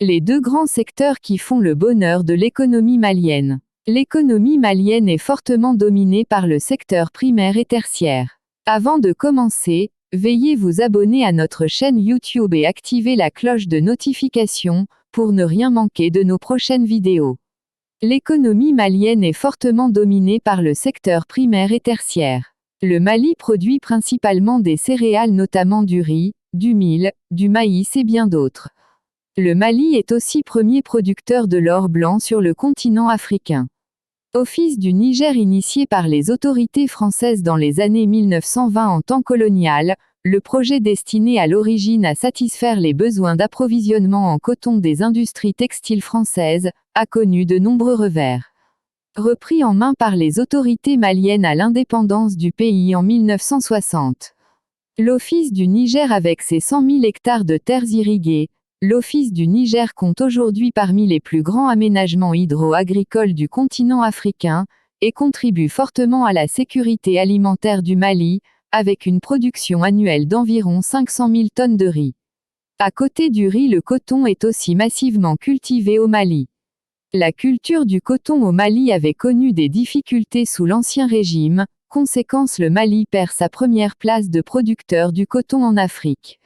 Les deux grands secteurs qui font le bonheur de l'économie malienne. L'économie malienne est fortement dominée par le secteur primaire et tertiaire. Avant de commencer, veuillez vous abonner à notre chaîne YouTube et activer la cloche de notification, pour ne rien manquer de nos prochaines vidéos. L'économie malienne est fortement dominée par le secteur primaire et tertiaire. Le Mali produit principalement des céréales, notamment du riz, du mil, du maïs et bien d'autres. Le Mali est aussi premier producteur de l'or blanc sur le continent africain. Office du Niger initié par les autorités françaises dans les années 1920 en temps colonial, le projet destiné à l'origine à satisfaire les besoins d'approvisionnement en coton des industries textiles françaises, a connu de nombreux revers. Repris en main par les autorités maliennes à l'indépendance du pays en 1960. L'Office du Niger avec ses 100 000 hectares de terres irriguées, l'Office du Niger compte aujourd'hui parmi les plus grands aménagements hydro-agricoles du continent africain, et contribue fortement à la sécurité alimentaire du Mali, avec une production annuelle d'environ 500 000 tonnes de riz. À côté du riz, le coton est aussi massivement cultivé au Mali. La culture du coton au Mali avait connu des difficultés sous l'Ancien Régime, conséquence le Mali perd sa première place de producteur du coton en Afrique.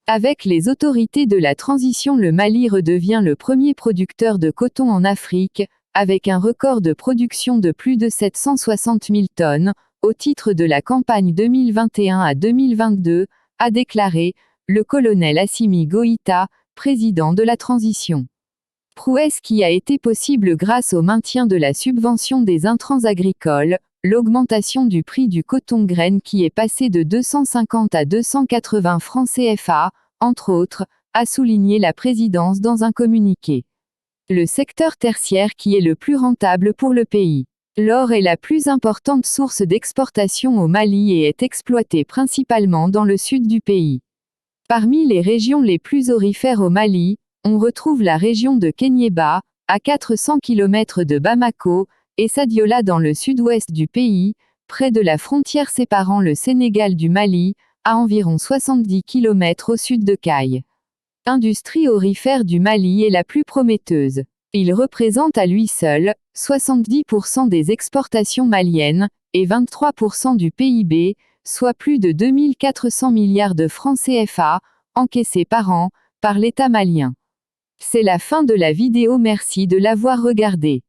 Avec les autorités de la transition, le Mali redevient le premier producteur de coton en Afrique, avec un record de production de plus de 760 000 tonnes, au titre de la campagne 2021 à 2022, a déclaré le colonel Assimi Goïta, président de la transition. Prouesse qui a été possible grâce au maintien de la subvention des intrants agricoles, l'augmentation du prix du coton graine qui est passé de 250 à 280 francs CFA, entre autres, a souligné la présidence dans un communiqué. Le secteur tertiaire qui est le plus rentable pour le pays. L'or est la plus importante source d'exportation au Mali et est exploité principalement dans le sud du pays. Parmi les régions les plus aurifères au Mali, on retrouve la région de Kéniéba, à 400 km de Bamako, et Sadiola dans le sud-ouest du pays, près de la frontière séparant le Sénégal du Mali, à environ 70 km au sud de Kayes. L'industrie aurifère du Mali est la plus prometteuse. Il représente à lui seul 70% des exportations maliennes, et 23% du PIB, soit plus de 2400 milliards de francs CFA, encaissés par an, par l'État malien. C'est la fin de la vidéo, merci de l'avoir regardée.